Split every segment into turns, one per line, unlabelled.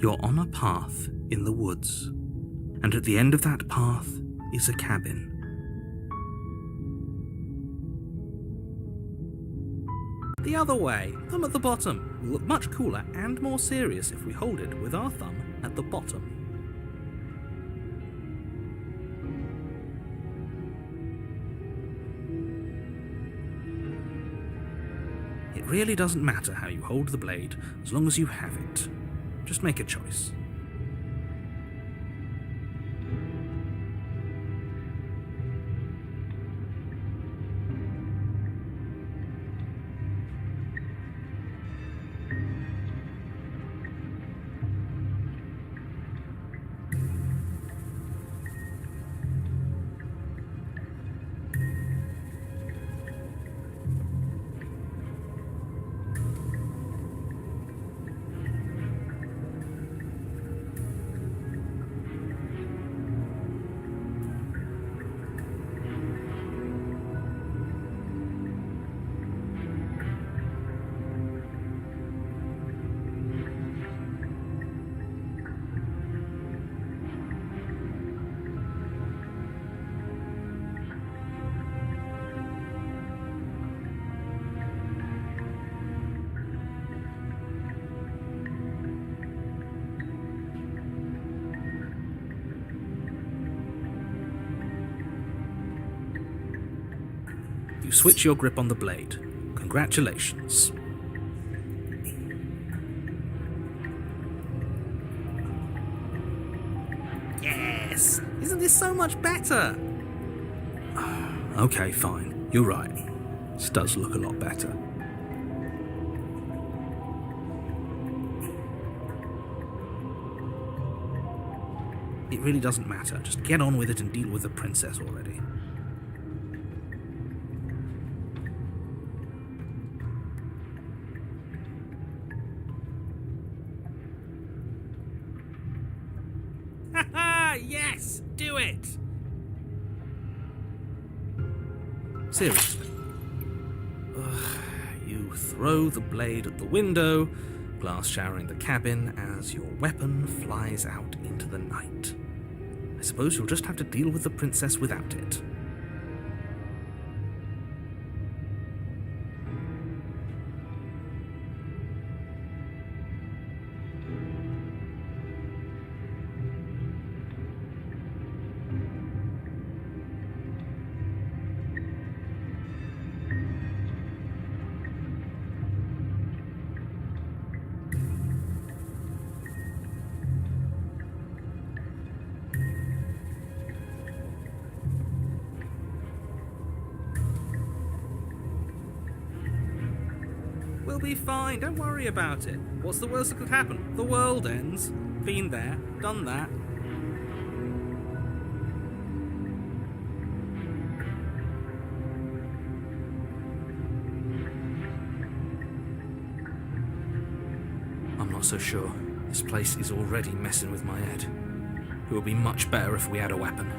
You're on a path in the woods, and at the end of that path is a cabin. The other way, thumb at the bottom, will look much cooler and more serious if we hold it with our thumb at the bottom. It really doesn't matter how you hold the blade, as long as you have it. Just make a choice. You switch your grip on the blade. Congratulations. Yes! Isn't this so much better? Okay, fine. You're right. This does look a lot better. It really doesn't matter. Just get on with it and deal with the princess already. Yes! Do it! Seriously. You throw the blade at the window, glass showering the cabin as your weapon flies out into the night. I suppose you'll just have to deal with the princess without it. We'll be fine, don't worry about it. What's the worst that could happen? The world ends. Been there, done that. I'm not so sure. This place is already messing with my head. It would be much better if we had a weapon.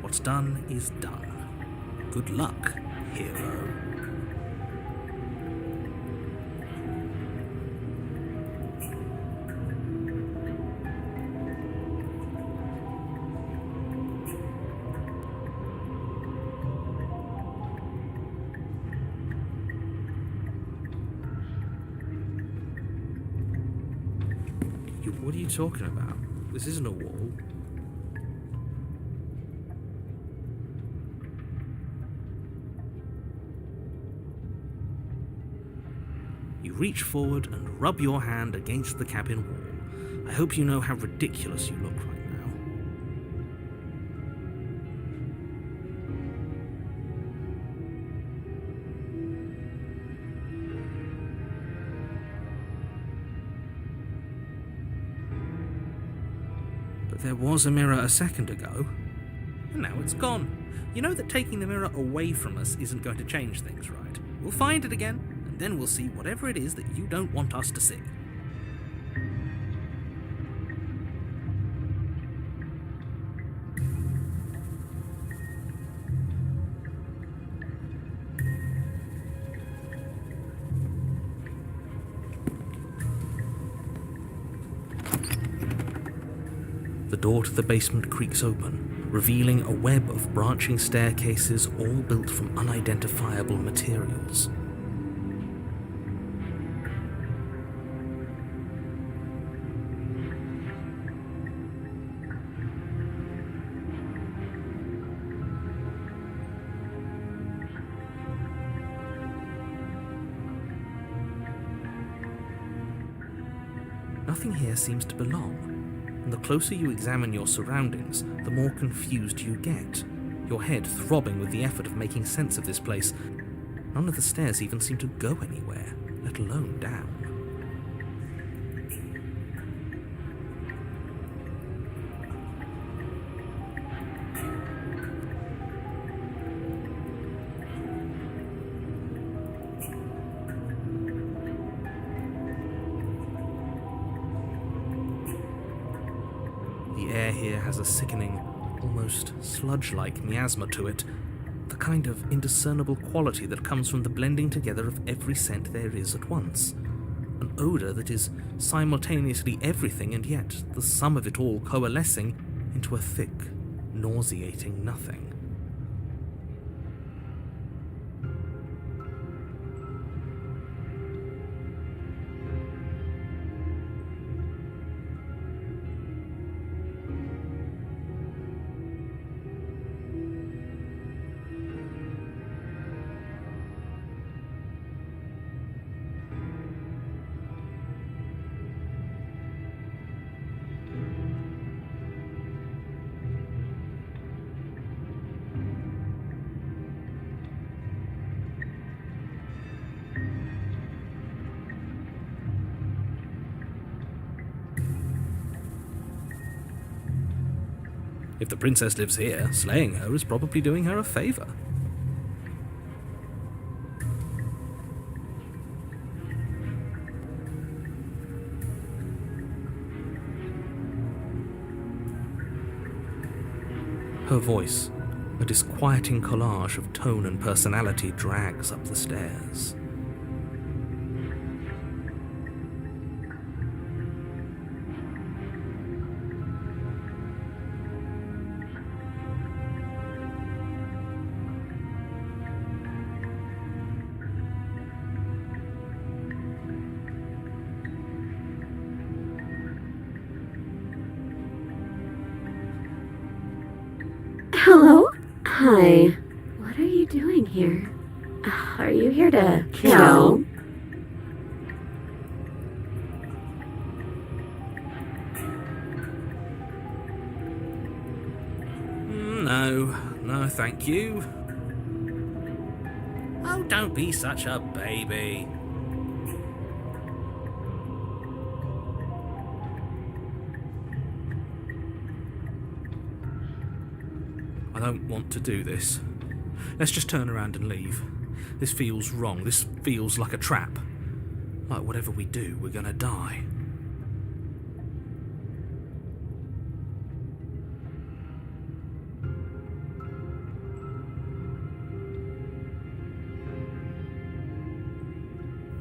What's done is done. Good luck, hero. What are you talking about? This isn't a wall. You reach forward and rub your hand against the cabin wall. I hope you know how ridiculous you look right now. But there was a mirror a second ago, and now it's gone. You know that taking the mirror away from us isn't going to change things, right? We'll find it again, and then we'll see whatever it is that you don't want us to see. The door to the basement creaks open, revealing a web of branching staircases all built from unidentifiable materials. Nothing here seems to belong, and the closer you examine your surroundings, the more confused you get, your head throbbing with the effort of making sense of this place. None of the stairs even seem to go anywhere, let alone down. The air here has a sickening, almost sludge-like miasma to it, the kind of indiscernible quality that comes from the blending together of every scent there is at once. An odour that is simultaneously everything and yet the sum of it all coalescing into a thick, nauseating nothing. If the princess lives here, slaying her is probably doing her a favour. Her voice, a disquieting collage of tone and personality, drags up the stairs.
Hello? Hi. What are you doing here? Are you here to kill?
No, thank you. Oh, don't be such a baby. I don't want to do this. Let's just turn around and leave. This feels wrong. This feels like a trap. Like whatever we do, we're gonna die.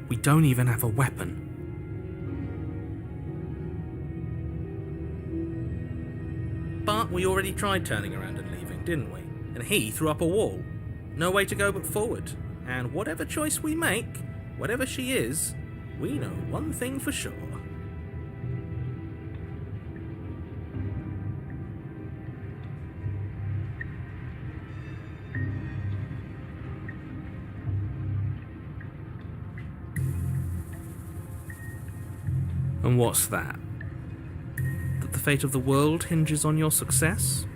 We don't even have a weapon. But we already tried turning around and leaving, didn't we? And he threw up a wall. No way to go but forward. And whatever choice we make, whatever she is, we know one thing for sure. And what's that? That the fate of the world hinges on your success?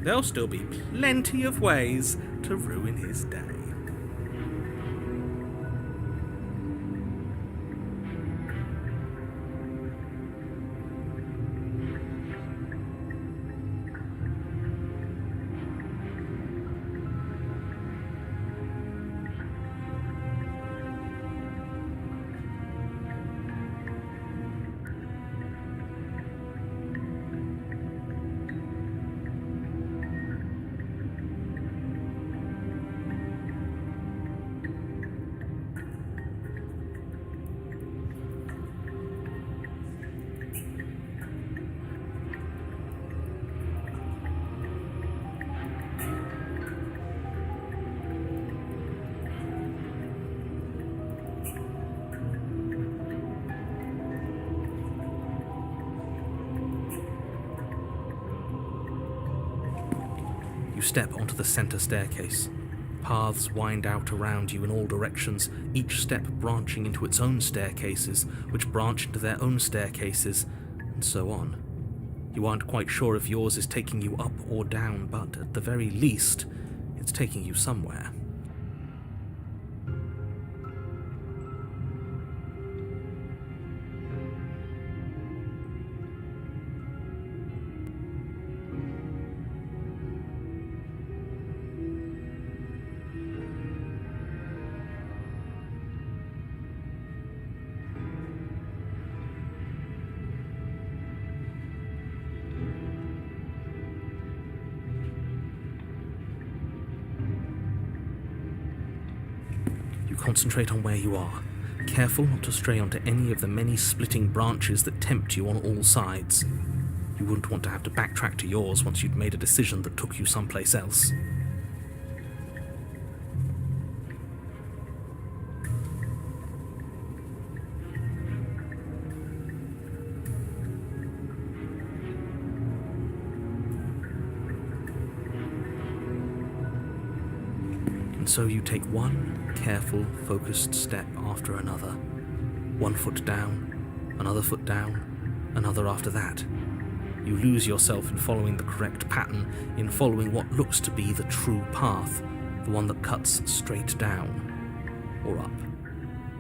There'll still be plenty of ways to ruin his day. You step onto the center staircase. Paths wind out around you in all directions, each step branching into its own staircases, which branch into their own staircases, and so on. You aren't quite sure if yours is taking you up or down, but at the very least, it's taking you somewhere. You concentrate on where you are, careful not to stray onto any of the many splitting branches that tempt you on all sides. You wouldn't want to have to backtrack to yours once you'd made a decision that took you someplace else. And so you take one careful, focused step after another. One foot down, another foot down, another after that. You lose yourself in following the correct pattern, in following what looks to be the true path, the one that cuts straight down, or up,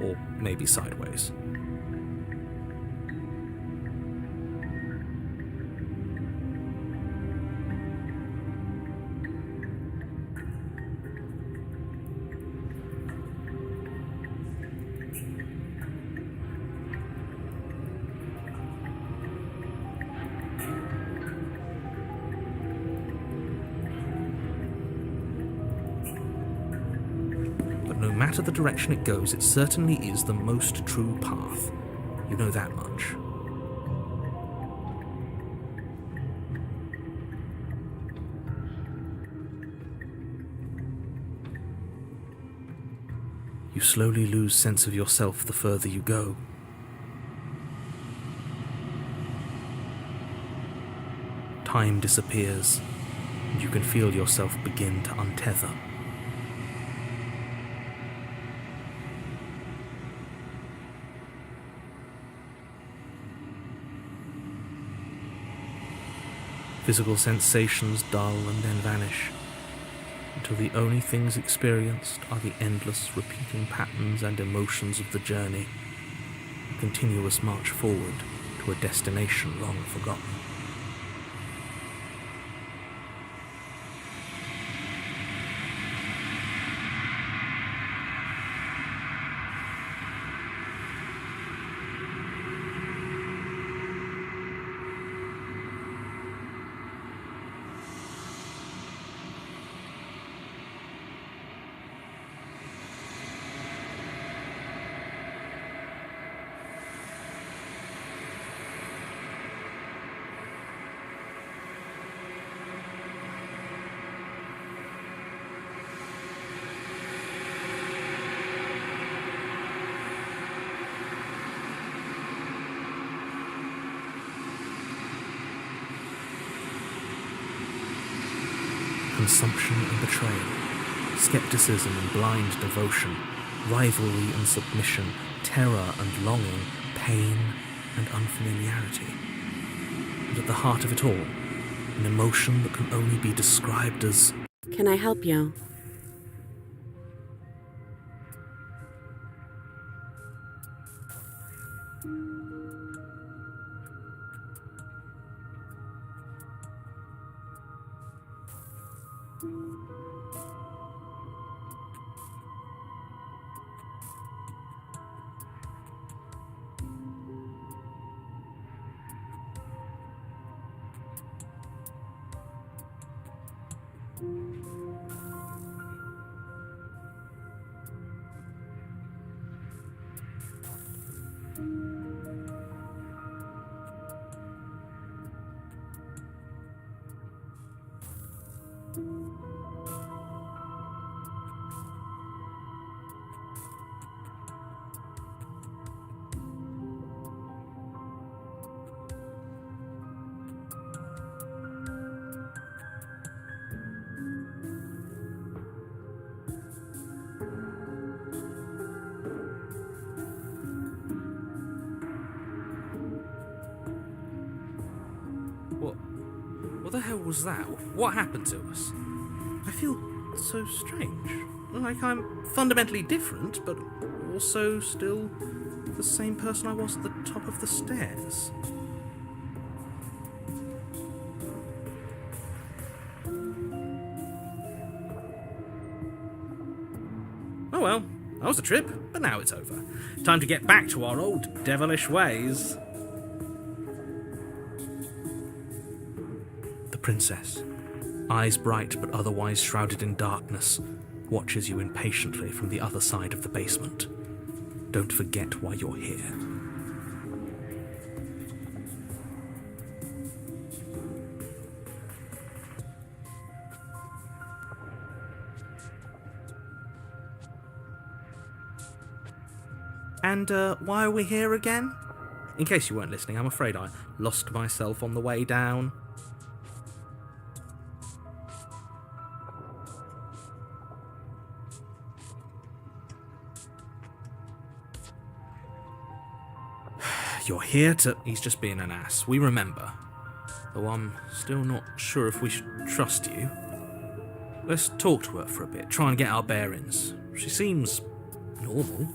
or maybe sideways. No matter the direction it goes, it certainly is the most true path. You know that much. You slowly lose sense of yourself the further you go. Time disappears, and you can feel yourself begin to untether. Physical sensations dull and then vanish, until the only things experienced are the endless repeating patterns and emotions of the journey, a continuous march forward to a destination long forgotten. Consumption and betrayal, skepticism and blind devotion, rivalry and submission, terror and longing, pain and unfamiliarity. And at the heart of it all, an emotion that can only be described as...
Can I help you?
hell was that? What happened to us? I feel so strange. Like I'm fundamentally different, but also still the same person I was at the top of the stairs. Oh well, that was a trip, but now it's over. Time to get back to our old devilish ways. The princess, eyes bright but otherwise shrouded in darkness, watches you impatiently from the other side of the basement. Don't forget why you're here. And, why are we here again? In case you weren't listening, I'm afraid I lost myself on the way down. You're here to... He's just being an ass. We remember. Though I'm still not sure if we should trust you. Let's talk to her for a bit, try and get our bearings. She seems normal.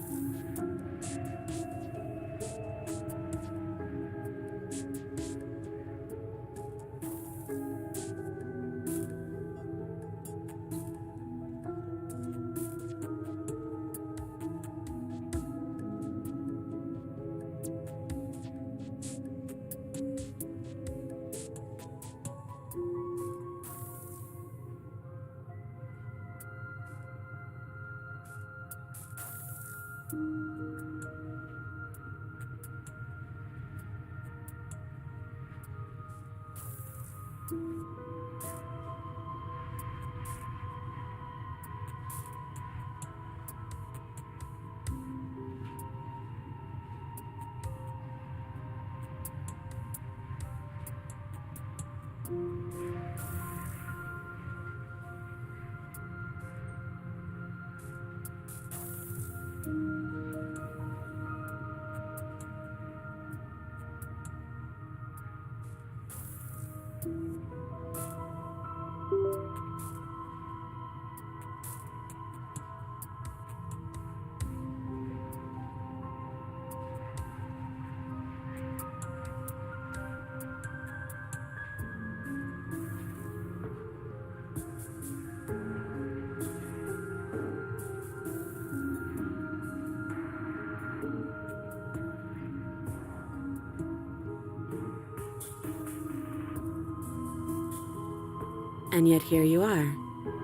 And yet here you are.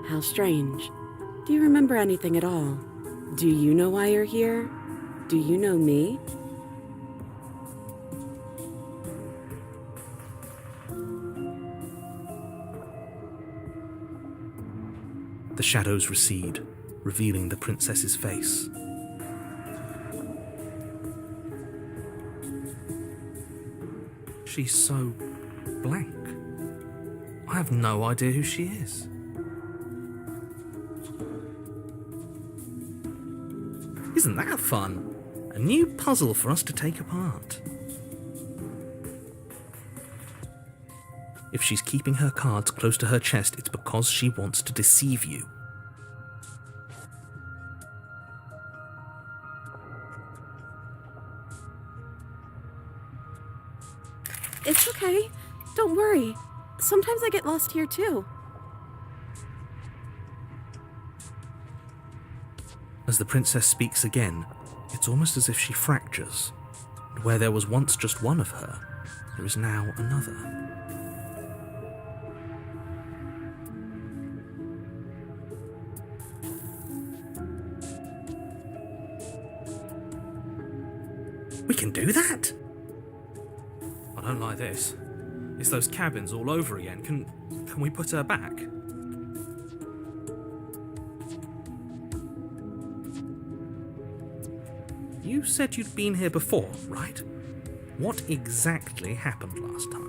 How strange. Do you remember anything at all? Do you know why you're here? Do you know me?
The shadows recede, revealing the princess's face. She's so blank. I have no idea who she is. Isn't that fun? A new puzzle for us to take apart. If she's keeping her cards close to her chest, it's because she wants to deceive you.
It's okay. Don't worry. Sometimes I get lost here too.
As the princess speaks again, it's almost as if she fractures. And where there was once just one of her, there is now another. We can do that? I don't like this. It's those cabins all over again. Can we put her back? You said you'd been here before, right? What exactly happened last time?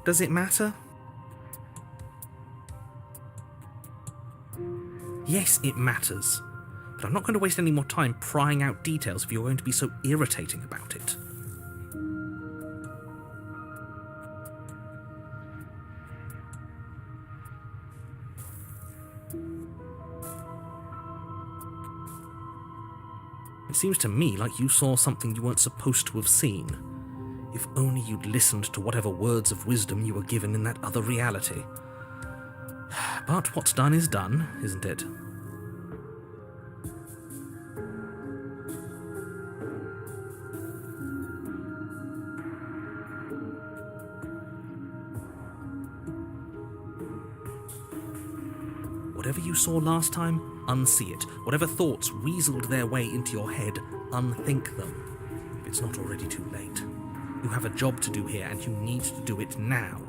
Does it matter? Yes, it matters. But I'm not going to waste any more time prying out details if you're going to be so irritating about it. It seems to me like you saw something you weren't supposed to have seen. If only you'd listened to whatever words of wisdom you were given in that other reality. But what's done is done, isn't it? Whatever you saw last time, unsee it. Whatever thoughts weaseled their way into your head, unthink them. If it's not already too late. You have a job to do here, and you need to do it now.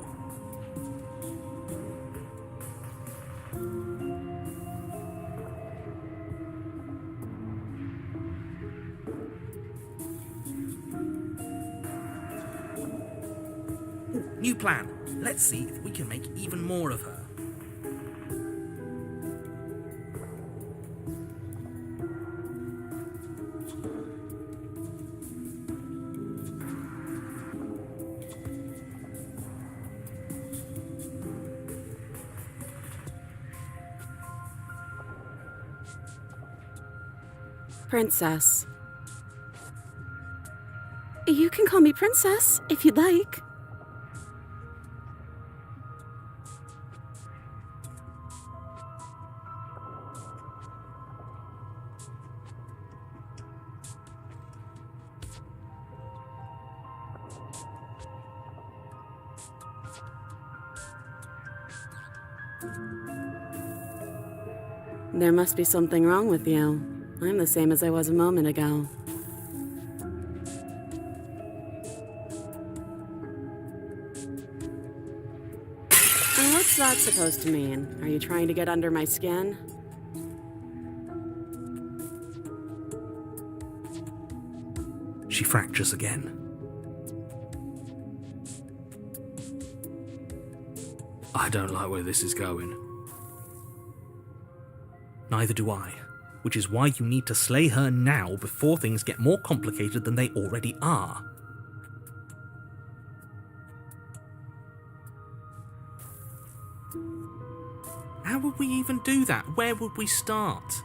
Ooh, new plan. Let's see if we can make even more of her.
Princess. You can call me Princess, if you'd like. There must be something wrong with you. I'm the same as I was a moment ago. What's that supposed to mean? Are you trying to get under my skin?
She fractures again. I don't like where this is going. Neither do I. Which is why you need to slay her now before things get more complicated than they already are. How would we even do that? Where would we start?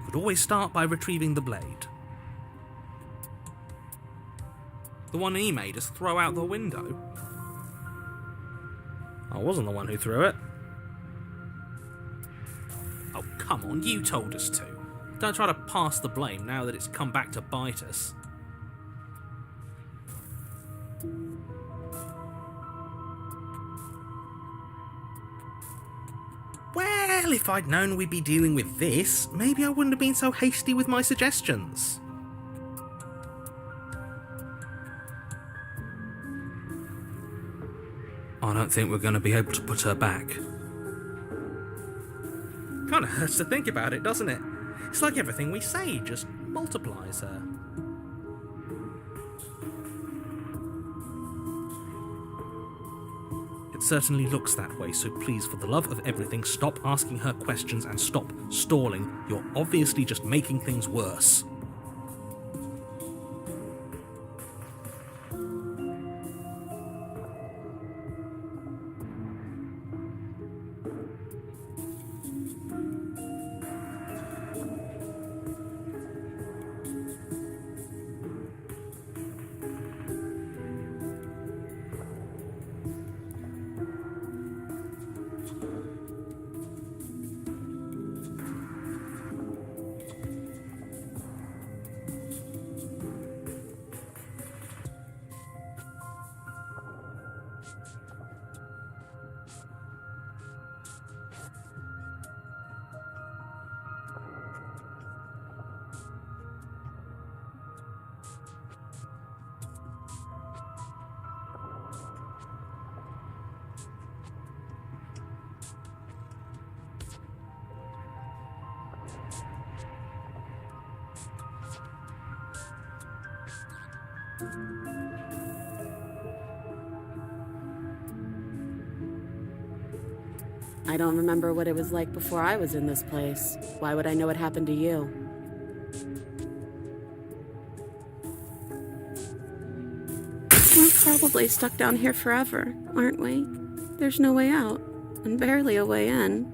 Could always start by retrieving the blade. The one he made us throw out the window. I wasn't the one who threw it. Oh, come on, you told us to. Don't try to pass the blame now that it's come back to bite us. Well, if I'd known we'd be dealing with this, maybe I wouldn't have been so hasty with my suggestions. I don't think we're going to be able to put her back. Kind of hurts to think about it, doesn't it? It's like everything we say just multiplies her. It certainly looks that way, so please, for the love of everything, stop asking her questions and stop stalling. You're obviously just making things worse.
I don't remember what it was like before I was in this place. Why would I know what happened to you? We're probably stuck down here forever, aren't we? There's no way out, and barely a way in.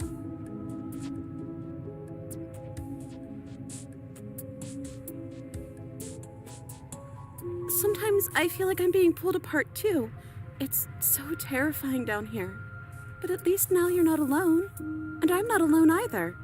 Sometimes I feel like I'm being pulled apart too. It's so terrifying down here. But at least now you're not alone. And I'm not alone either.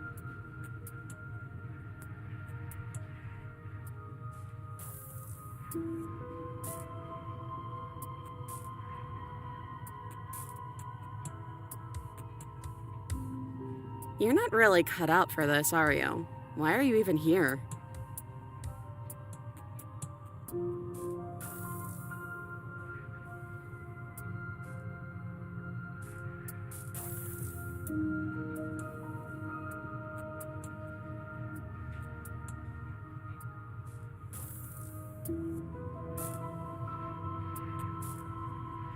You're not really cut out for this, are you? Why are you even here?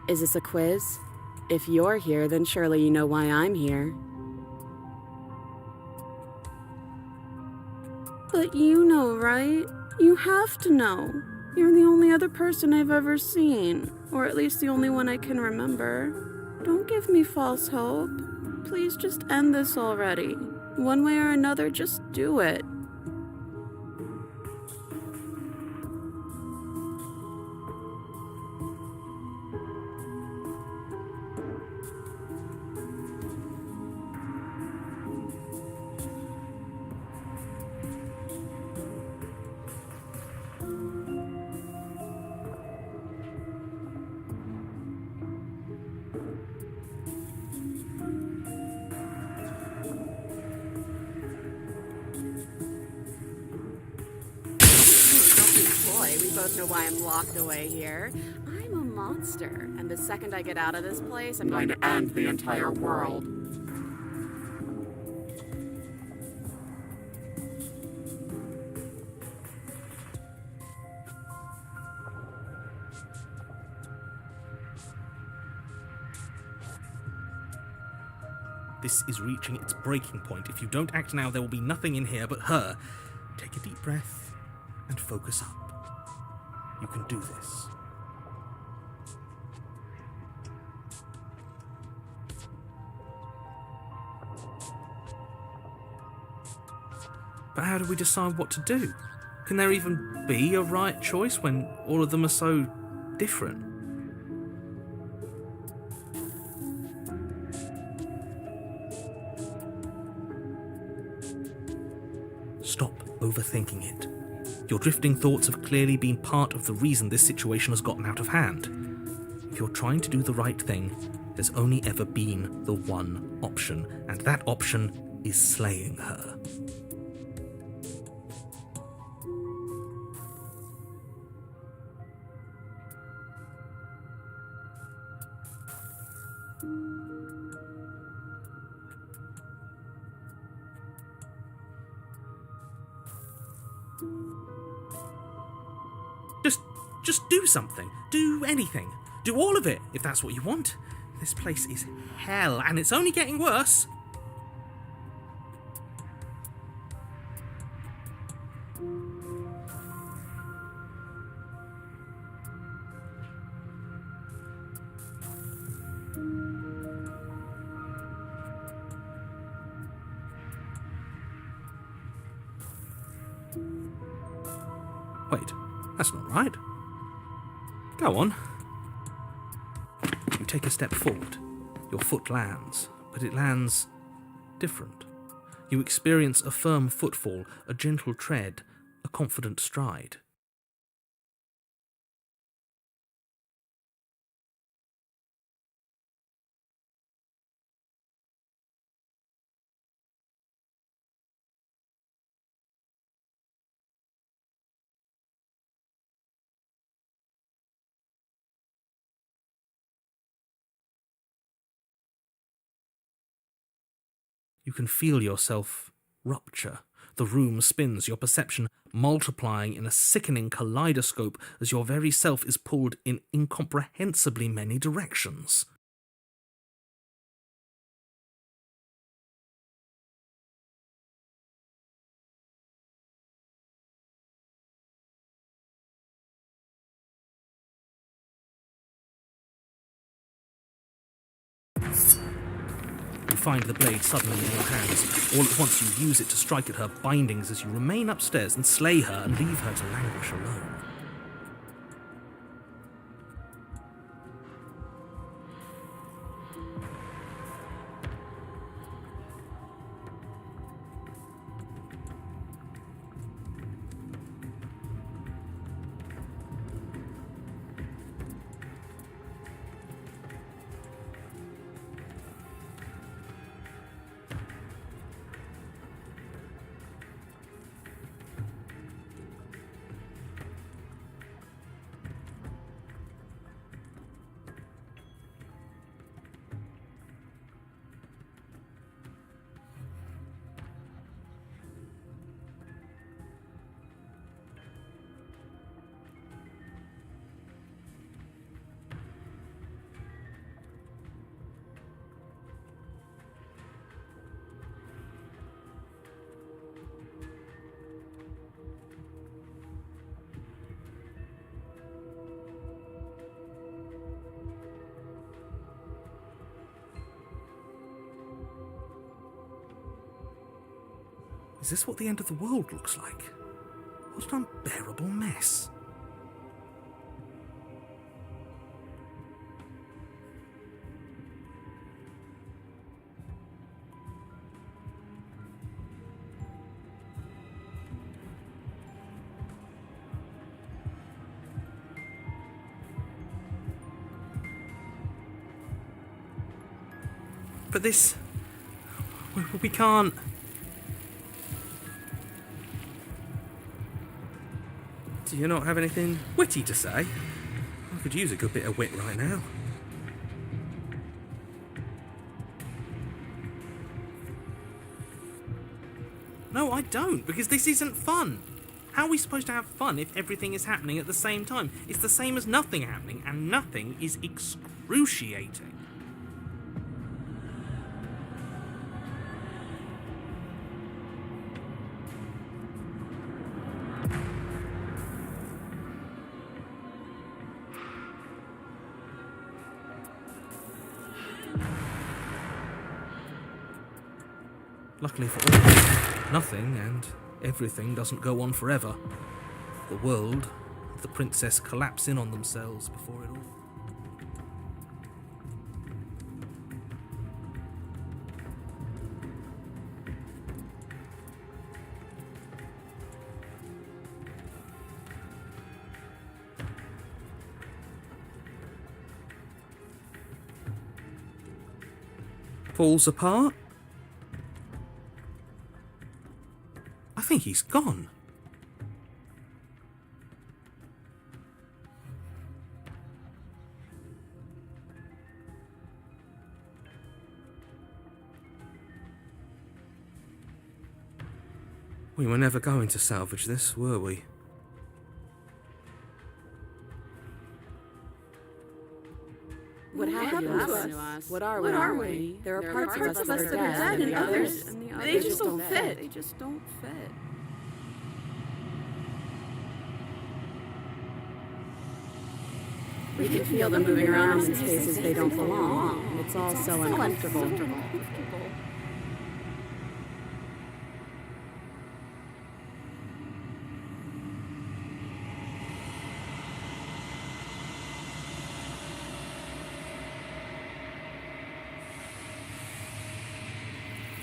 Is this a quiz? If you're here, then surely you know why I'm here. But you know, right? You have to know. You're the only other person I've ever seen, or at least the only one I can remember. Don't give me false hope. Please just end this already. One way or another, just do it. We both know why I'm locked away here. I'm a monster, and the second I get out of this place, I'm going to end the entire world.
This is reaching its breaking point. If you don't act now, there will be nothing in here but her. Take a deep breath and focus up. You can do this. But how do we decide what to do? Can there even be a right choice when all of them are so different? Stop overthinking it. Your drifting thoughts have clearly been part of the reason this situation has gotten out of hand. If you're trying to do the right thing, there's only ever been the one option, and that option is slaying her. Just do something. Do anything. Do all of it, if that's what you want. This place is hell, and it's only getting worse. Wait, that's not right. Go on. You take a step forward. Your foot lands, but it lands different. You experience a firm footfall, a gentle tread, a confident stride. You can feel yourself rupture. The room spins, your perception multiplying in a sickening kaleidoscope as your very self is pulled in incomprehensibly many directions. You find the blade suddenly in your hands. All at once you use it to strike at her bindings as you remain upstairs and slay her and leave her to languish alone. Is this what the end of the world looks like? What an unbearable mess. But this... we can't... Do you not have anything witty to say? I could use a good bit of wit right now. No, I don't, because this isn't fun. How are we supposed to have fun if everything is happening at the same time? It's the same as nothing happening, and nothing is excruciating. Luckily for all, nothing and everything doesn't go on forever. The world and the princess collapse in on themselves before it all. Falls apart? I think he's gone. We were never going to salvage this, were we?
What happened to us? What are we?
There are parts
of us that are dead, and others, they just don't fit. They just don't fit.
We can feel them moving around in spaces they don't belong. It's all so uncomfortable.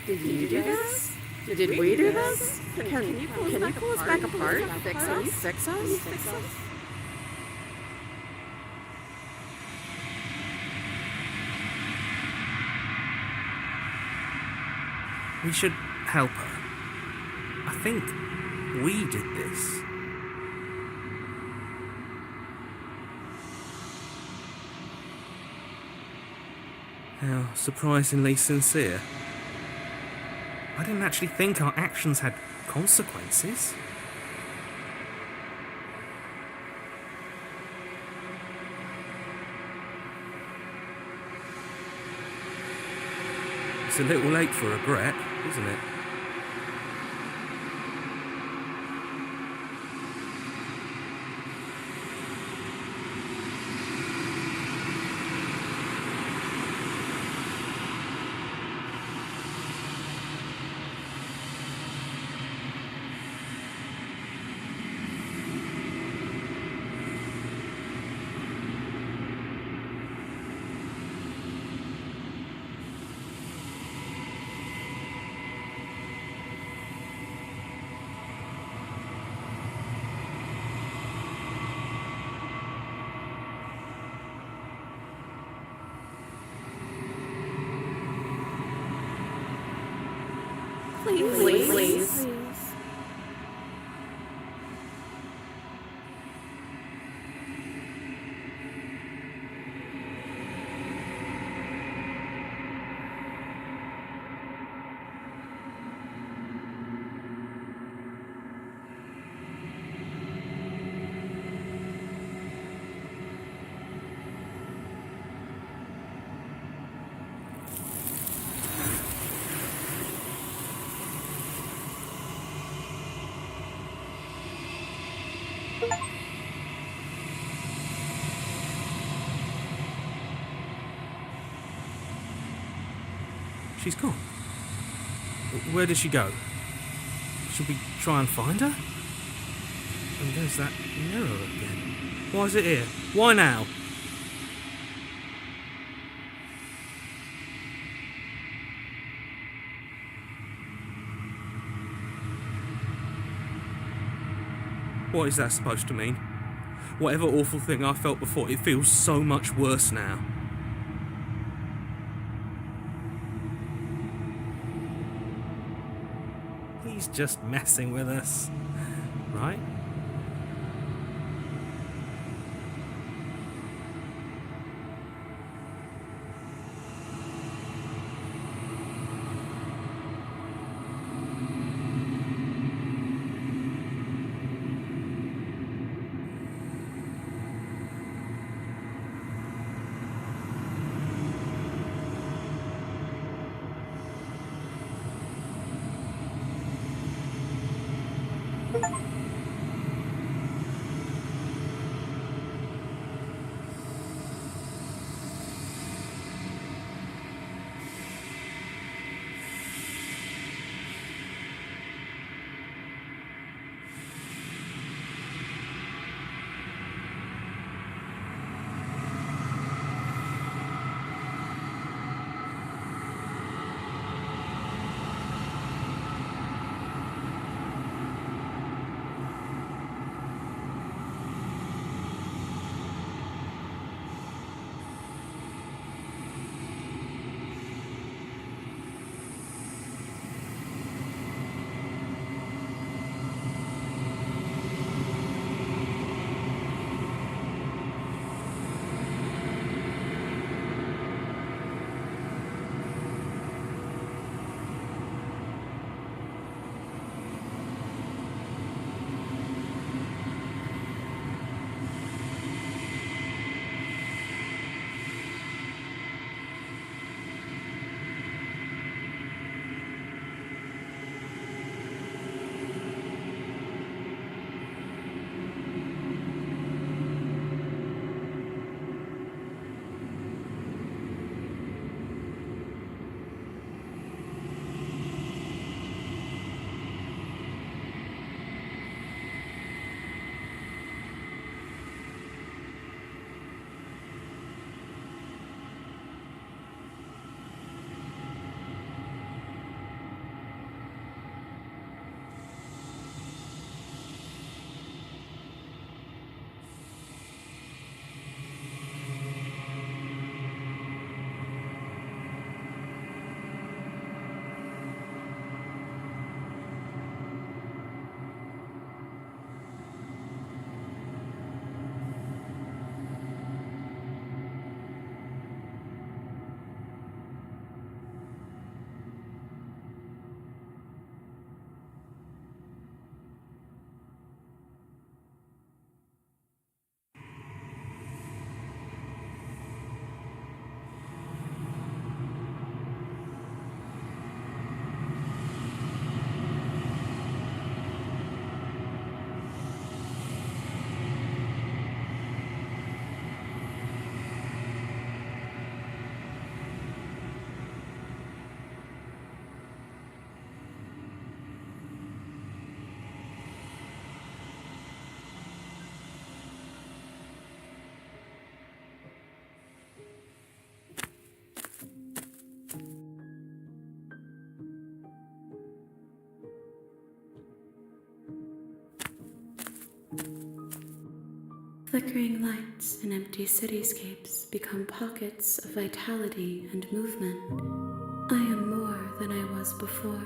Did you do this? Did we do this? Can you pull us back apart? Fix us?
We should help her. I think we did this. How surprisingly sincere. I didn't actually think our actions had consequences. It's a little late for regret, isn't it?
Please.
She's gone. Where did she go? Should we try and find her? And there's that mirror again. Why is it here? Why now? What is that supposed to mean? Whatever awful thing I felt before, it feels so much worse now. He's just messing with us, right?
Flickering lights in empty cityscapes become pockets of vitality and movement. I am more than I was before.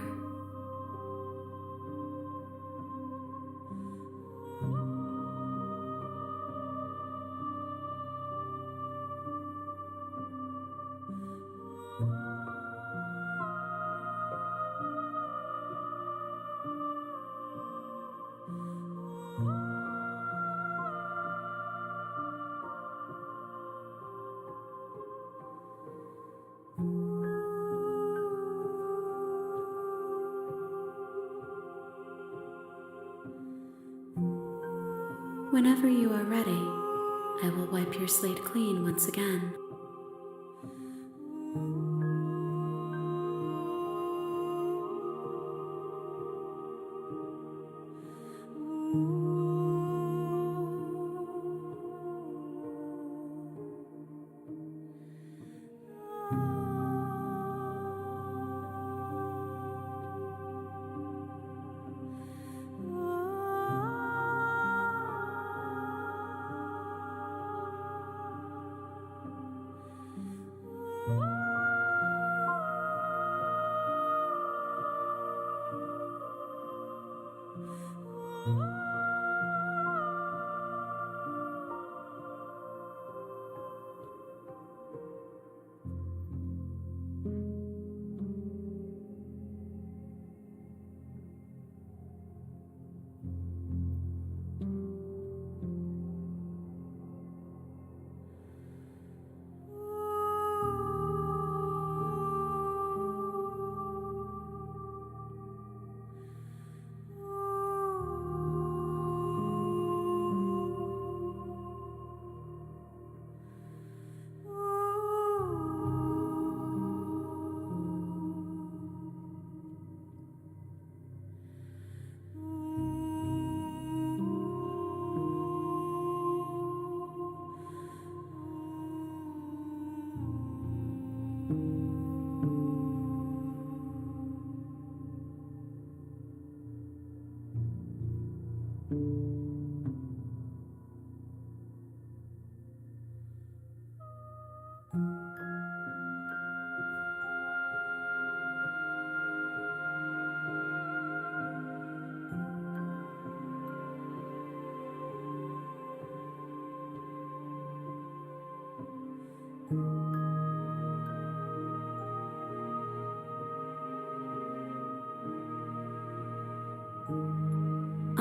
Whenever you are ready, I will wipe your slate clean once again.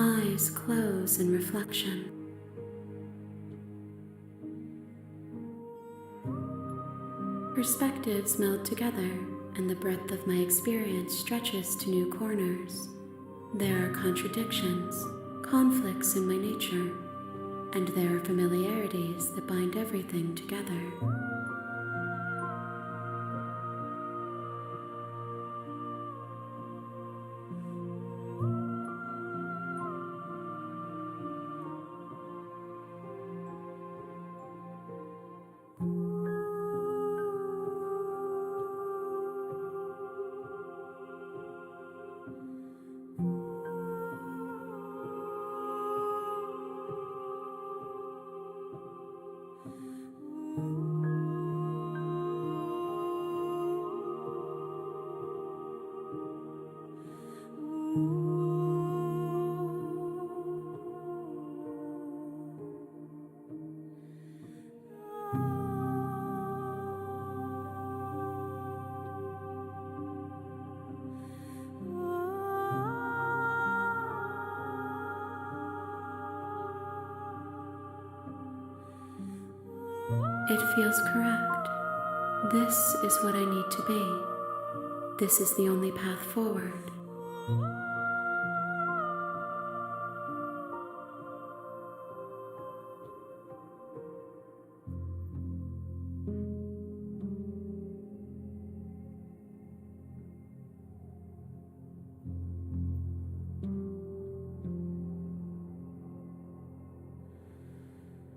Eyes close in reflection. Perspectives meld together, and the breadth of my experience stretches to new corners. There are contradictions, conflicts in my nature, and there are familiarities that bind everything together. It feels correct. This is what I need to be. This is the only path forward.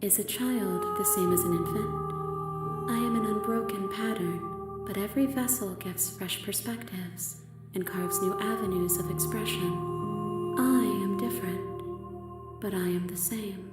Is a child the same as an infant? I am an unbroken pattern, but every vessel gives fresh perspectives and carves new avenues of expression. I am different, but I am the same.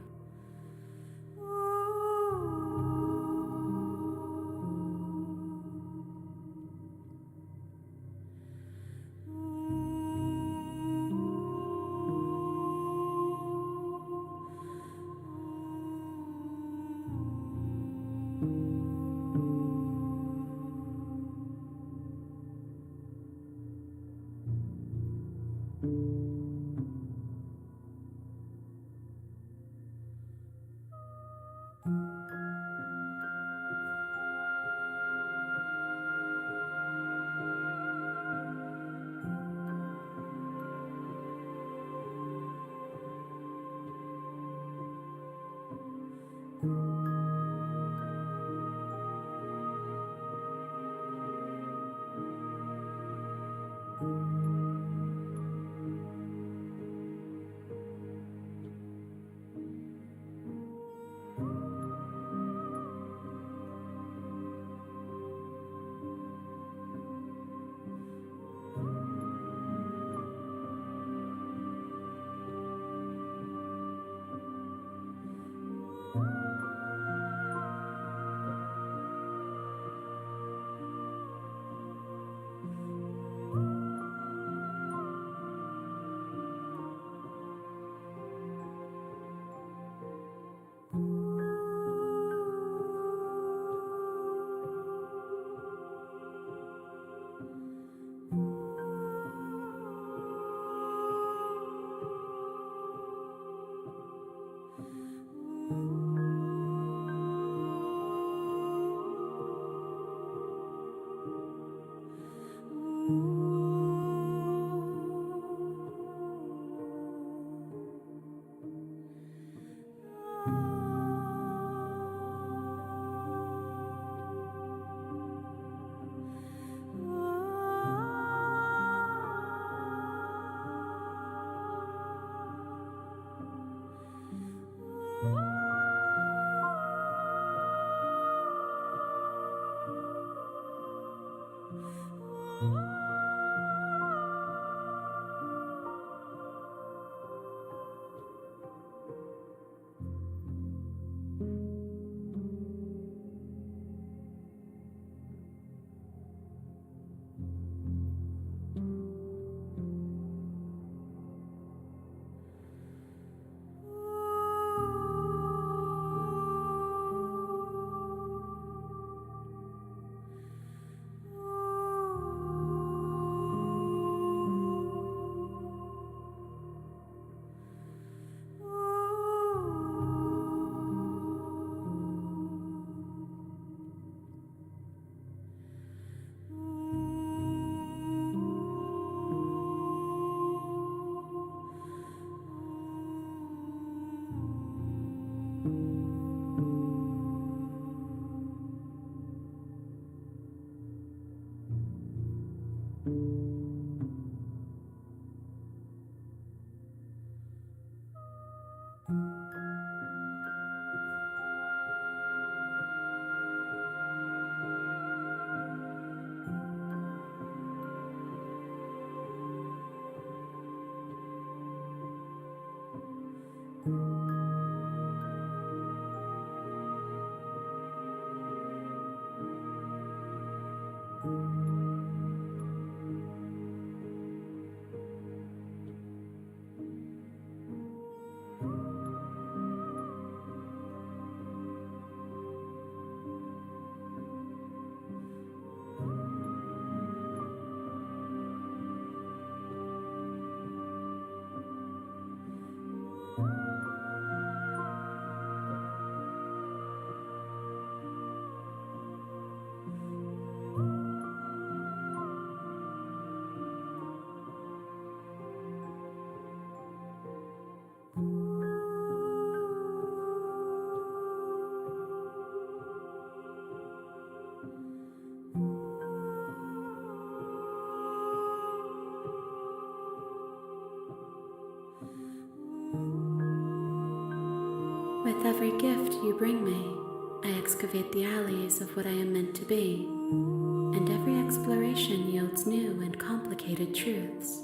With every gift you bring me, I excavate the alleys of what I am meant to be, and every exploration yields new and complicated truths.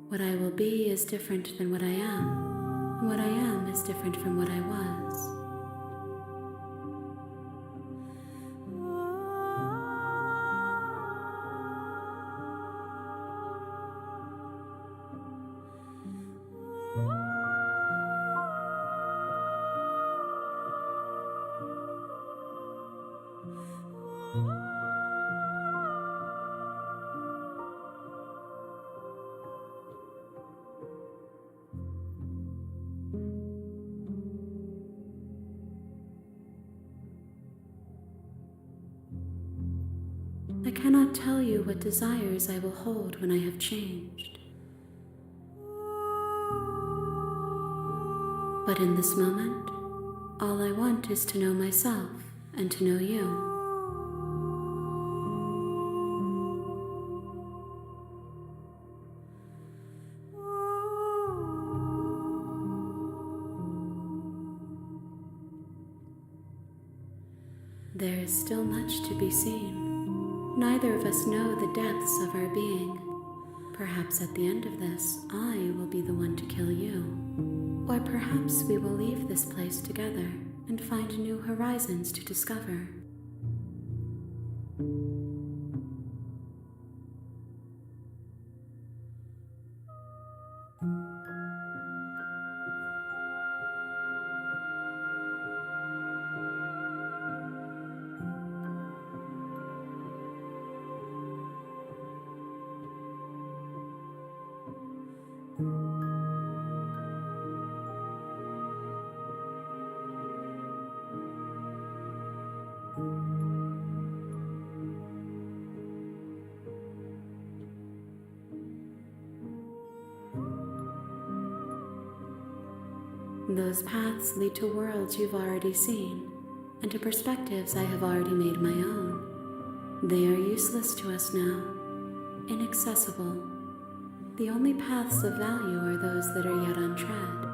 What I will be is different than what I am, and what I am is different from what I was. I cannot tell you what desires I will hold when I have changed. But in this moment, All I want is to know myself and to know you. There is still much to be seen. Neither of us know the depths of our being. Perhaps at the end of this, I will be the one to kill you. Or perhaps we will leave this place together and find new horizons to discover. Those paths lead to worlds you've already seen, and to perspectives I have already made my own. They are useless to us now, inaccessible. The only paths of value are those that are yet untread.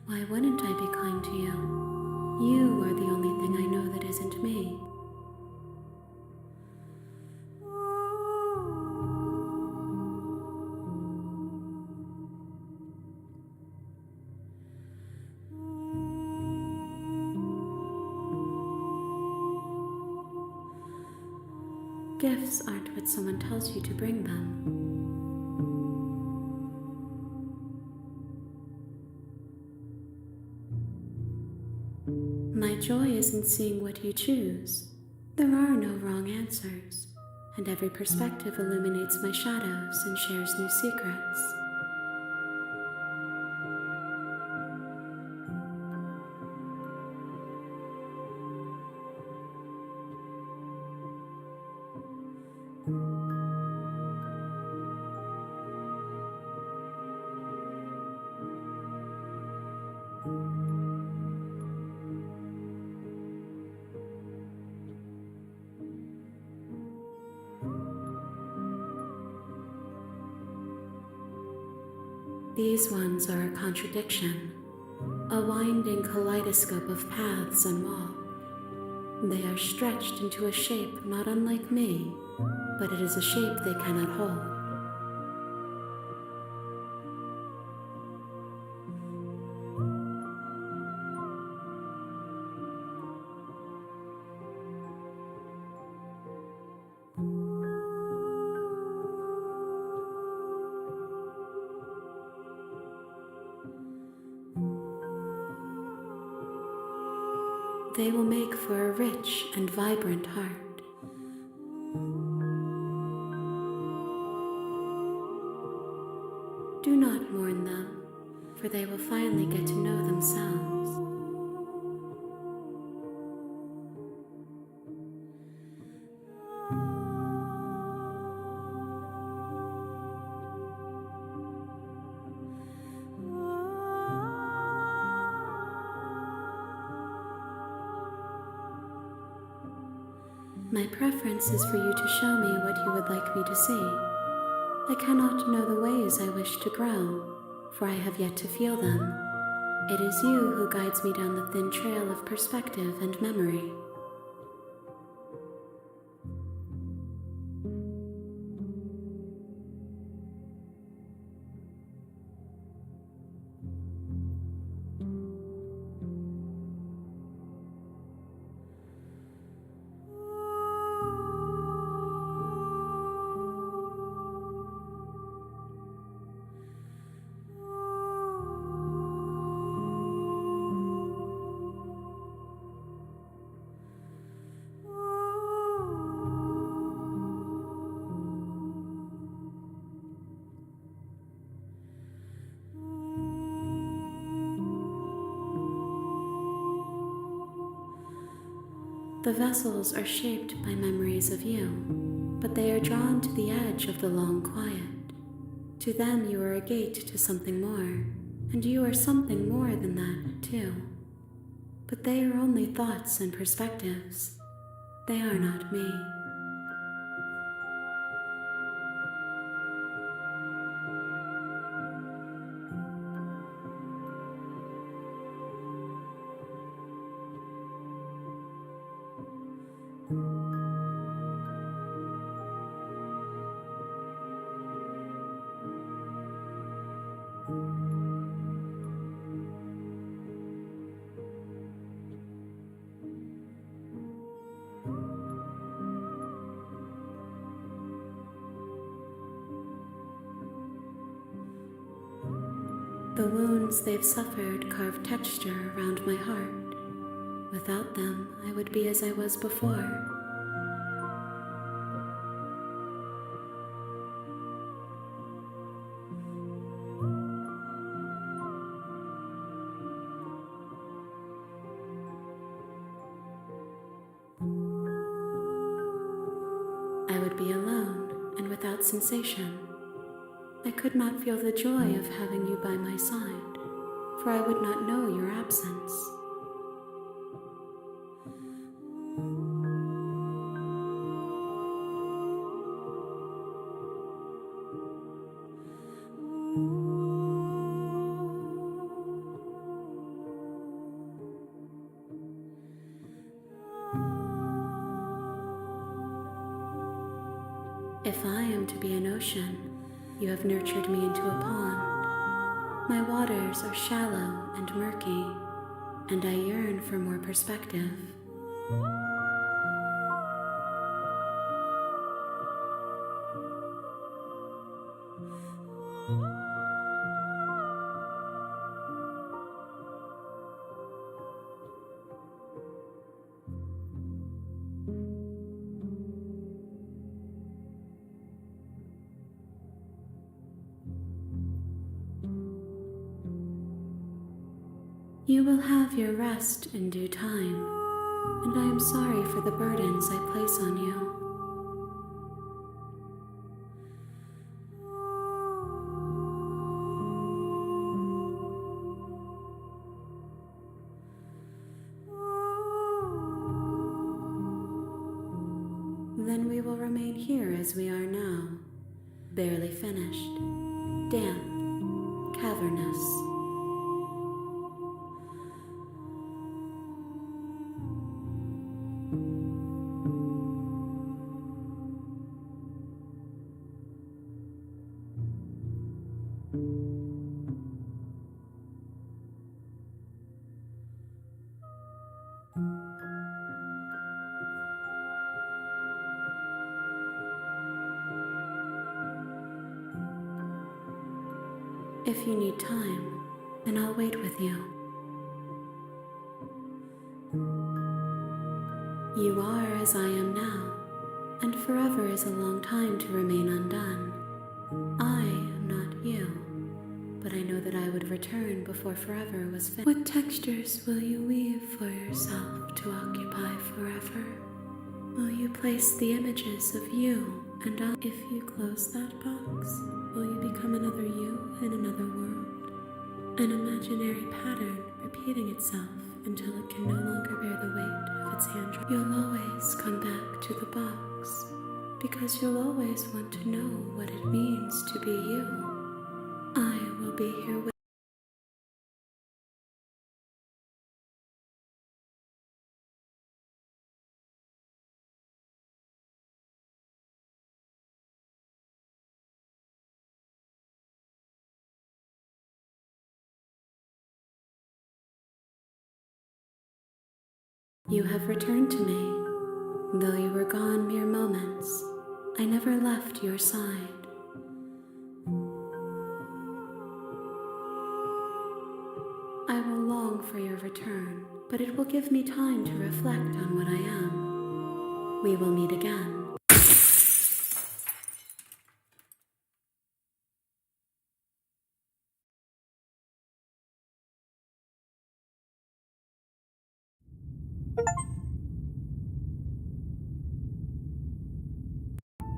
Why wouldn't I be kind to you? You are the only thing I know that isn't me. Gifts aren't what someone tells you to bring them. My joy is in seeing what you choose. There are no wrong answers, and every perspective illuminates my shadows and shares new secrets. These ones are a contradiction, a winding kaleidoscope of paths and walk. They are stretched into a shape not unlike me, but it is a shape they cannot hold. They will make for a rich and vibrant heart. Do not mourn them, for they will finally get to know themselves. My preference is for you to show me what you would like me to see. I cannot know the ways I wish to grow, for I have yet to feel them. It is you who guides me down the thin trail of perspective and memory. The vessels are shaped by memories of you, but they are drawn to the edge of the long quiet. To them you are a gate to something more, and you are something more than that, too. But they are only thoughts and perspectives. They are not me. The wounds they've suffered carve texture around my heart. Without them, I would be as I was before. I would be alone and without sensation. I could not feel the joy of having you by my side, for I would not know your absence. If I am to be an ocean, you have nurtured me into a pond. My waters are shallow and murky, and I yearn for more perspective. You will have your rest in due time, and I am sorry for the burdens I place on you. Then we will remain here as we are now, barely finished, damp, cavernous. If you need time, then I'll wait with you. You are as I am now, and forever is a long time to remain undone. I am not you, but I know that I would return before forever was finished. What textures will you weave for yourself to occupy forever? Will you place the images of you and I? If you close that box, will you become another you in another world? An imaginary pattern repeating itself until it can no longer bear the weight of its handwriting. You'll always come back to the box, because you'll always want to know what it means to be you. I will be here with you. Have returned to me. Though you were gone mere moments, I never left your side. I will long for your return, but it will give me time to reflect on what I am. We will meet again.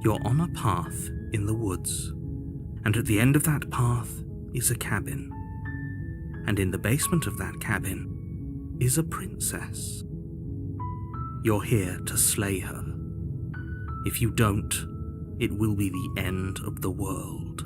You're on a path in the woods, and at the end of that path is a cabin. And in the basement of that cabin is a princess. You're here to slay her. If you don't, it will be the end of the world.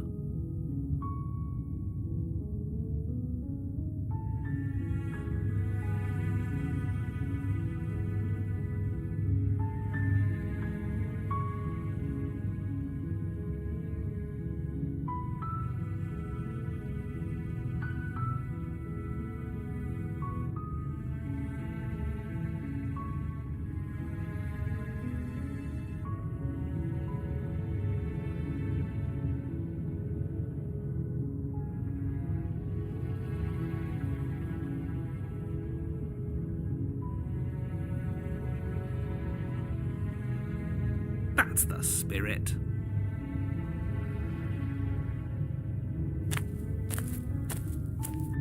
That's the spirit.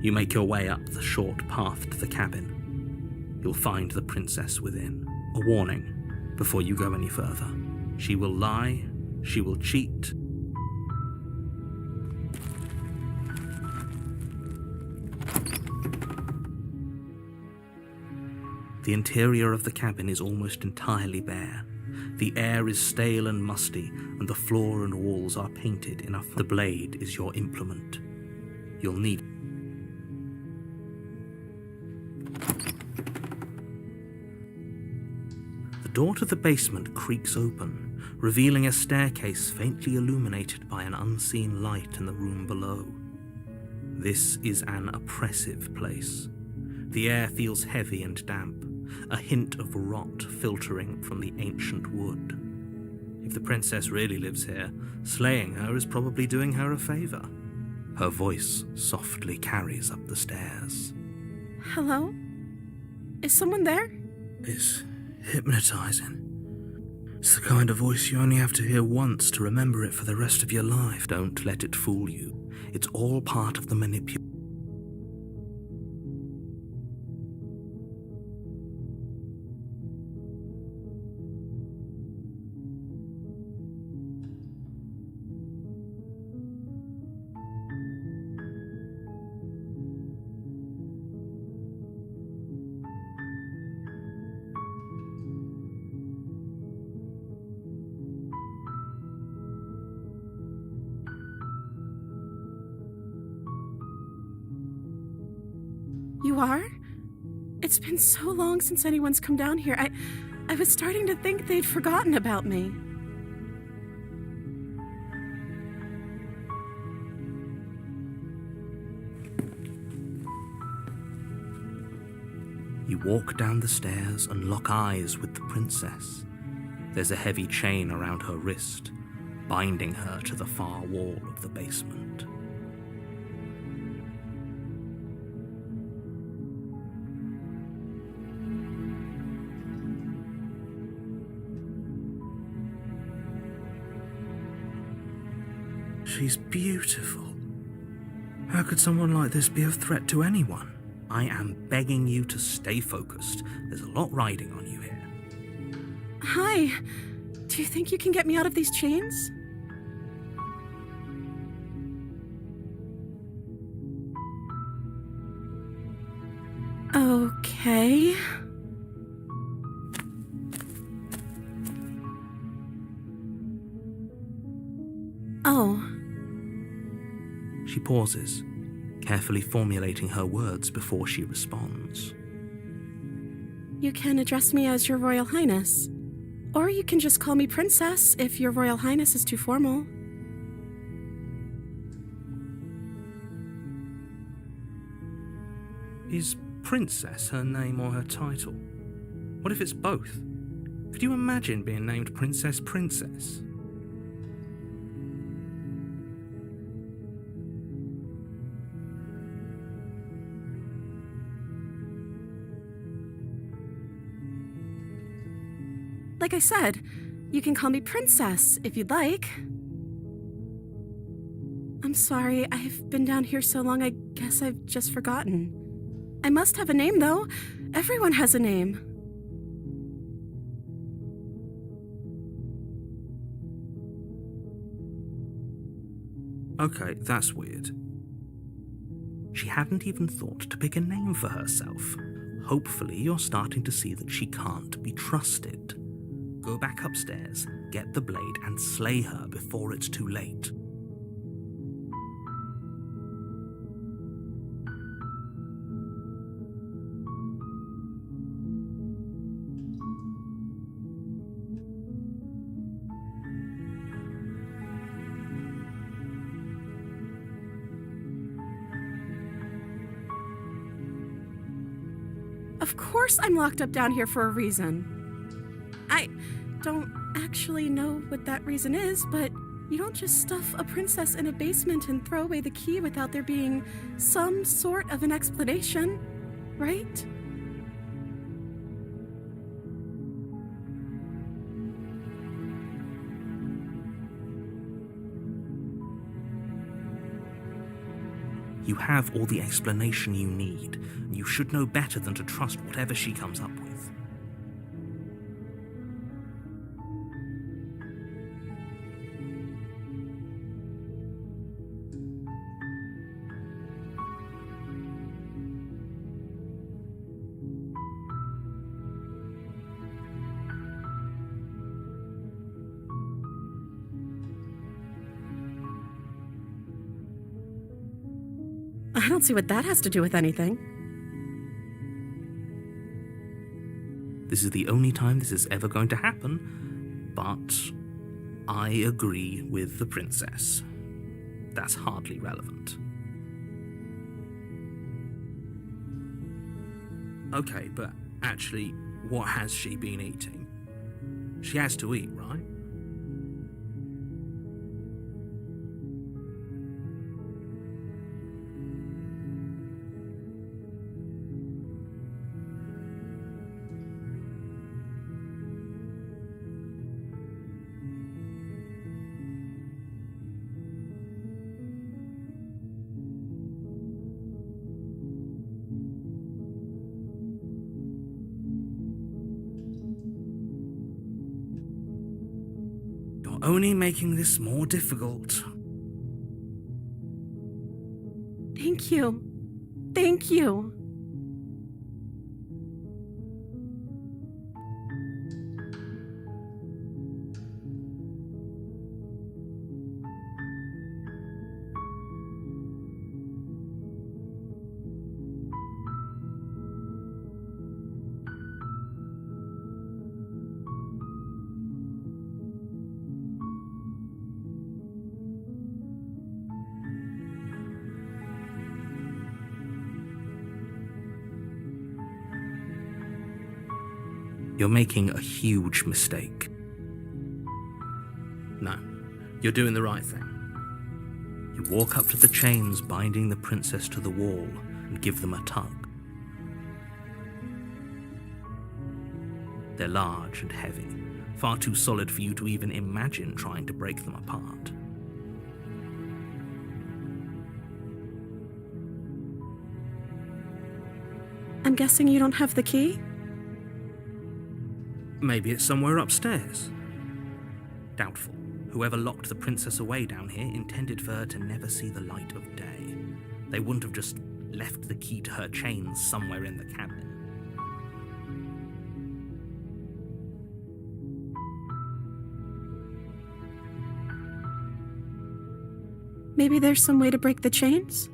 You make your way up the short path to the cabin. You'll find the princess within. A warning before you go any further. She will lie, she will cheat. The interior of the cabin is almost entirely bare. The air is stale and musty, and the floor and walls are painted enough. The blade is your implement. You'll need. The door to the basement creaks open, revealing a staircase faintly illuminated by an unseen light in the room below. This is an oppressive place. The air feels heavy and damp, a hint of rot filtering from the ancient wood. If the princess really lives here, slaying her is probably doing her a favor. Her voice softly carries up the stairs.
Hello? Is someone there?
It's hypnotizing. It's the kind of voice you only have to hear once to remember it for the rest of your life. Don't let it fool you. It's all part of the manipulation.
You are? It's been so long since anyone's come down here. I was starting to think they'd forgotten about me.
You walk down the stairs and lock eyes with the princess. There's a heavy chain around her wrist, binding her to the far wall of the basement. She's beautiful. How could someone like this be of threat to anyone? I am begging you to stay focused. There's a lot riding on you here.
Hi. Do you think you can get me out of these chains? Okay. Oh.
She pauses, carefully formulating her words before she responds.
You can address me as Your Royal Highness. Or you can just call me Princess if Your Royal Highness is too formal.
Is Princess her name or her title? What if it's both? Could you imagine being named Princess Princess?
Like I said, you can call me Princess if you'd like. I'm sorry, I've been down here so long I guess I've just forgotten. I must have a name, though. Everyone has a name.
Okay, that's weird. She hadn't even thought to pick a name for herself. Hopefully you're starting to see that she can't be trusted. Go back upstairs, get the blade, and slay her before it's too late.
Of course I'm locked up down here for a reason. I don't actually know what that reason is, but you don't just stuff a princess in a basement and throw away the key without there being some sort of an explanation, right?
You have all the explanation you need, and you should know better than to trust whatever she comes up with.
I don't see what that has to do with anything.
This is the only time this is ever going to happen, but I agree with the princess. That's hardly relevant. Okay, but actually, what has she been eating? She has to eat, right? Only making this more difficult.
Thank you. Thank you.
You're making a huge mistake. No, you're doing the right thing. You walk up to the chains binding the princess to the wall and give them a tug. They're large and heavy, far too solid for you to even imagine trying to break them apart.
I'm guessing you don't have the key?
Maybe it's somewhere upstairs. Doubtful. Whoever locked the princess away down here intended for her to never see the light of day. They wouldn't have just left the key to her chains somewhere in the cabin.
Maybe there's some way to break the chains?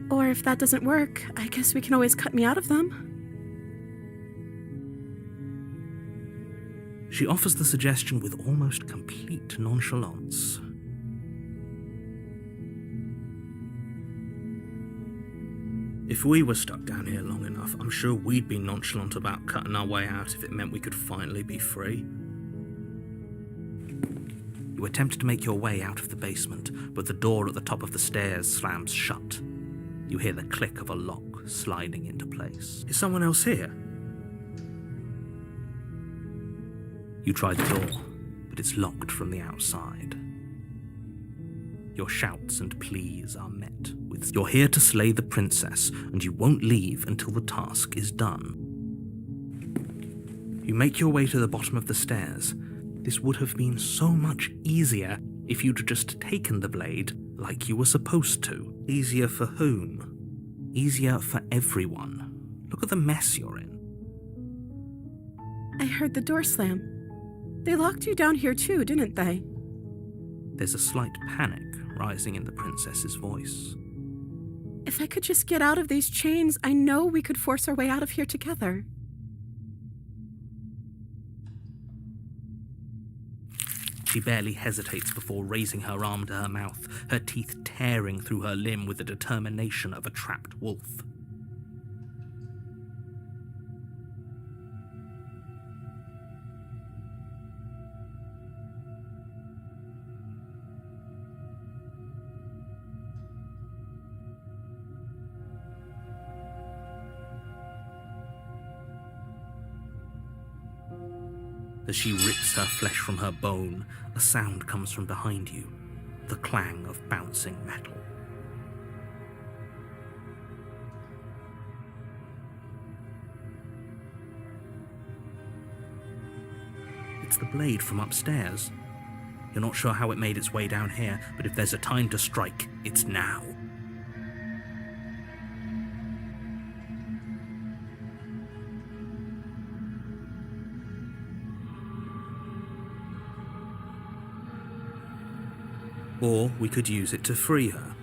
Or if that doesn't work, I guess we can always cut me out of them.
She offers the suggestion with almost complete nonchalance. If we were stuck down here long enough, I'm sure we'd be nonchalant about cutting our way out if it meant we could finally be free. You attempt to make your way out of the basement, but the door at the top of the stairs slams shut. You hear the click of a lock sliding into place. Is someone else here? You try the door, but it's locked from the outside. Your shouts and pleas are met with, "You're here to slay the princess, and you won't leave until the task is done." You make your way to the bottom of the stairs. This would have been so much easier if you'd just taken the blade like you were supposed to. Easier for whom? Easier for everyone. Look at the mess you're in.
I heard the door slam. They locked you down here too, didn't they?
There's a slight panic rising in the princess's voice.
If I could just get out of these chains, I know we could force our way out of here together.
She barely hesitates before raising her arm to her mouth, her teeth tearing through her limb with the determination of a trapped wolf. As she rips her flesh from her bone, a sound comes from behind you, the clang of bouncing metal. It's the blade from upstairs. You're not sure how it made its way down here, but if there's a time to strike, it's now. Or we could use it to free her.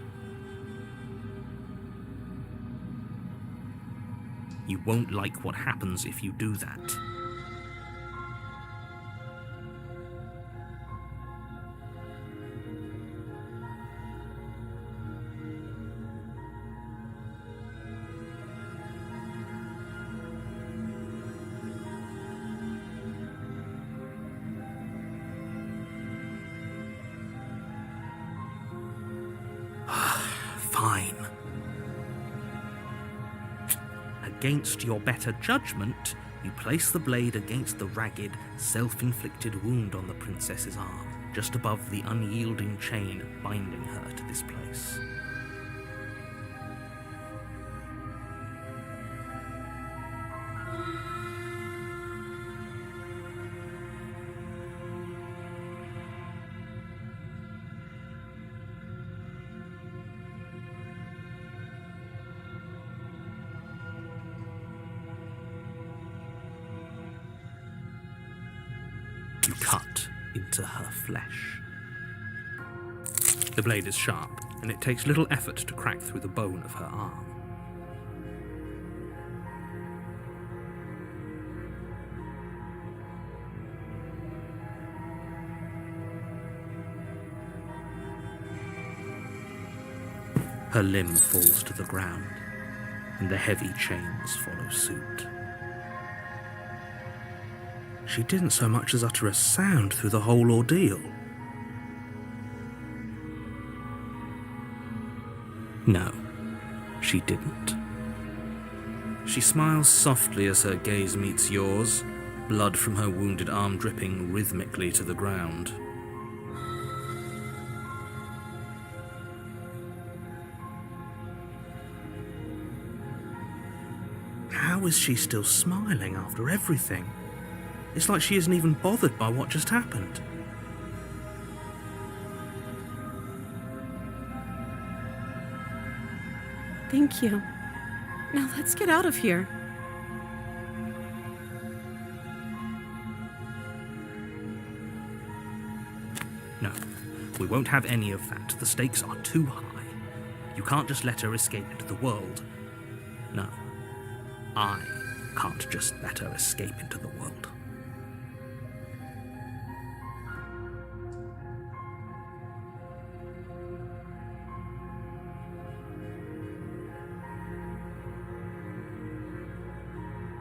You won't like what happens if you do that. Fine. Against your better judgment, you place the blade against the ragged, self-inflicted wound on the princess's arm, just above the unyielding chain binding her to this place. You cut into her flesh. The blade is sharp, and it takes little effort to crack through the bone of her arm. Her limb falls to the ground, and the heavy chains follow suit. She didn't so much as utter a sound through the whole ordeal. No, she didn't. She smiles softly as her gaze meets yours, blood from her wounded arm dripping rhythmically to the ground. How is she still smiling after everything? It's like she isn't even bothered by what just happened.
Thank you. Now let's get out of here.
No, we won't have any of that. The stakes are too high. You can't just let her escape into the world. No, I can't just let her escape into the world.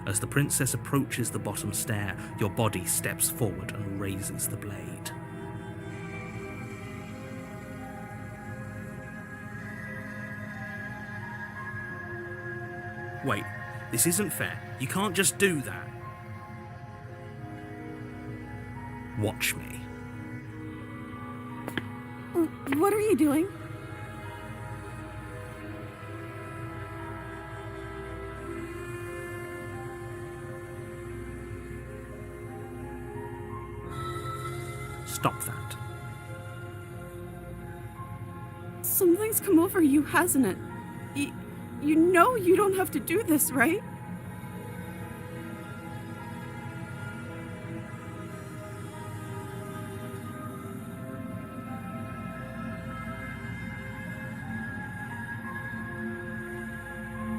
As the princess approaches the bottom stair, your body steps forward and raises the blade. Wait, this isn't fair. You can't just do that. Watch me.
What are you doing?
Stop that.
Something's come over you, hasn't it? You know you don't have to do this, right?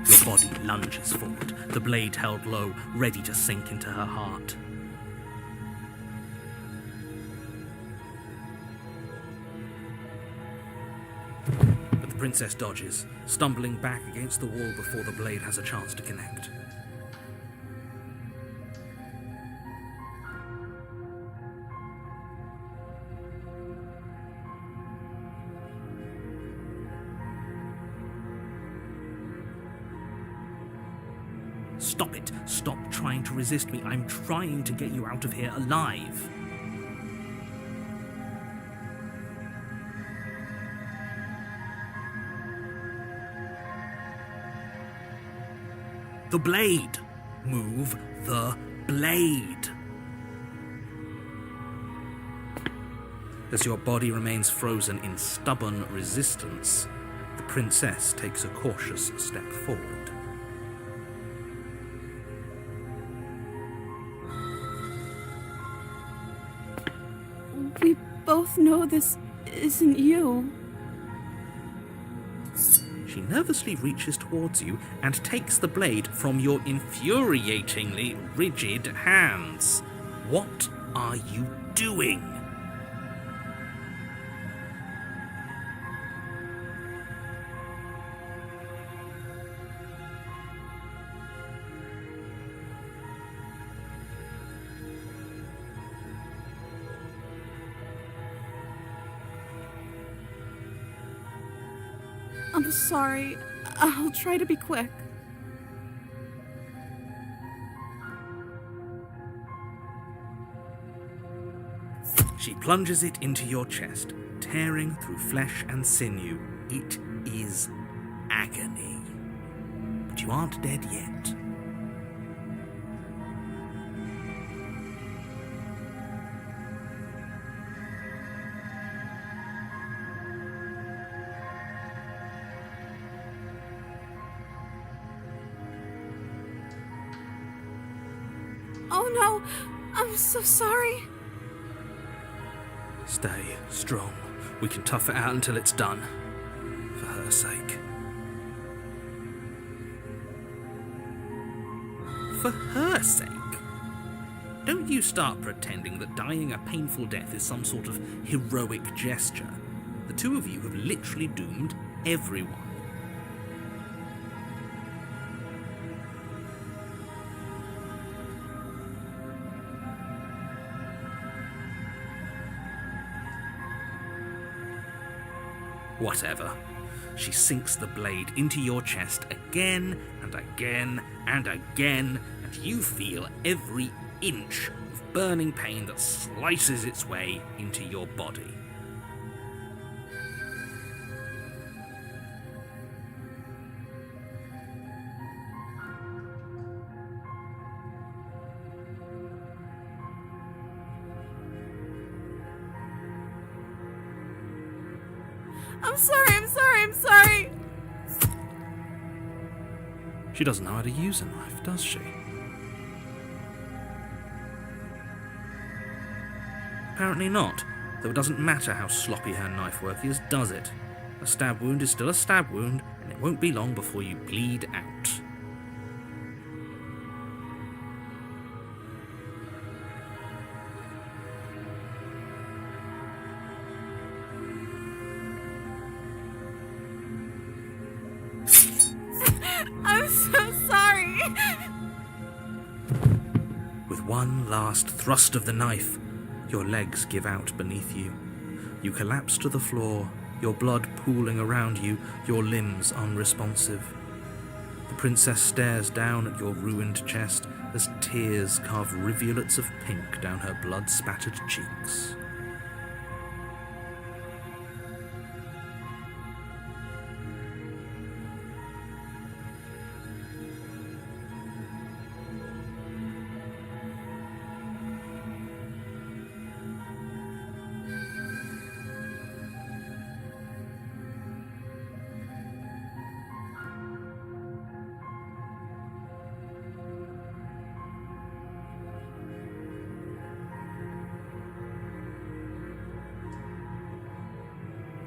Your body lunges forward, the blade held low, ready to sink into her heart. But the princess dodges, stumbling back against the wall before the blade has a chance to connect. Stop it! Stop trying to resist me. I'm trying to get you out of here alive. The blade! Move the blade! As your body remains frozen in stubborn resistance, the princess takes a cautious step forward.
We both know this isn't you.
She nervously reaches towards you and takes the blade from your infuriatingly rigid hands. What are you doing?
I'm sorry. I'll try to be quick.
She plunges it into your chest, tearing through flesh and sinew. It is agony. But you aren't dead yet.
Oh no! I'm so sorry.
Stay strong. We can tough it out until it's done. For her sake. For her sake? Don't you start pretending that dying a painful death is some sort of heroic gesture. The two of you have literally doomed everyone. Whatever. She sinks the blade into your chest again and again and again, and you feel every inch of burning pain that slices its way into your body.
I'm sorry.
She doesn't know how to use a knife, does she? Apparently not, though it doesn't matter how sloppy her knife work is, does it? A stab wound is still a stab wound, and it won't be long before you bleed out.
I'm so sorry.
With one last thrust of the knife, your legs give out beneath you. You collapse to the floor, your blood pooling around you, your limbs unresponsive. The princess stares down at your ruined chest as tears carve rivulets of pink down her blood-spattered cheeks.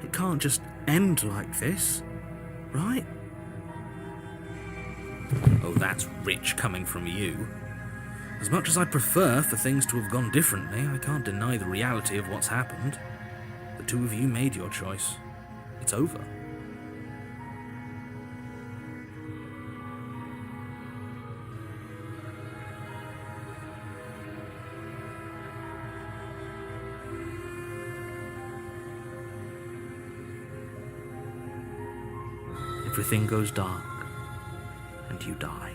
It can't just end like this, right? Oh, that's rich coming from you. As much as I'd prefer for things to have gone differently, I can't deny the reality of what's happened. The two of you made your choice. It's over. Everything goes dark, and you die.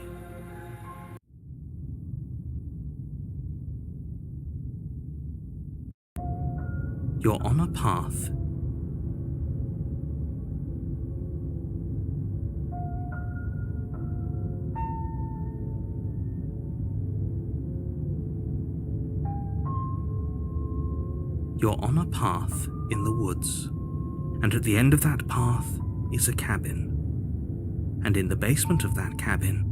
You're on a path. You're on a path in the woods, and at the end of that path is a cabin. And in the basement of that cabin